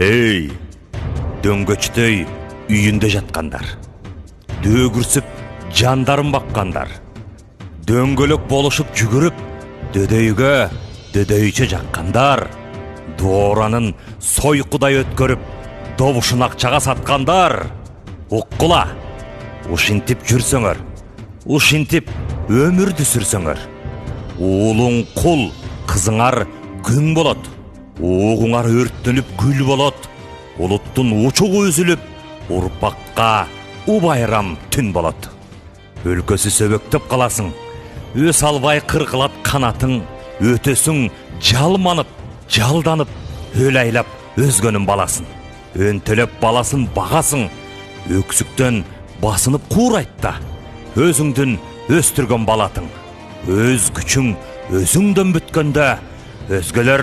Ey, дөңгөчтөй үйүндө жаткандар, дөгүрсүп жандарын баккандар, дөңгөлөк болушуп жүгүрүп, дөдөйгө жаккандар, дооранын сойкудай өткөрүп, добушун акчага саткандар, уккула, ушинтип жүрсөңөр, ушинтип өмүрдү сүрсөңөр, уулуң кул, кызыңар күң болот, угуңар өрттөнүп күл болот, улуттун учугу үзүлүп, урпакка убайрам түн болот. Өлкөсү сөбөктөп каласың, өс албай кыркылат канатың, өтөсүң жалманып, жалданып, өл айлап өзгөнүн баласын, өнтөлөп баласын багасың, өксүктөн басынып куурайт да, өзүңдүн өстүргөн балатың, өз күчүң өзүңдөн бүткөндө, өзгөлөр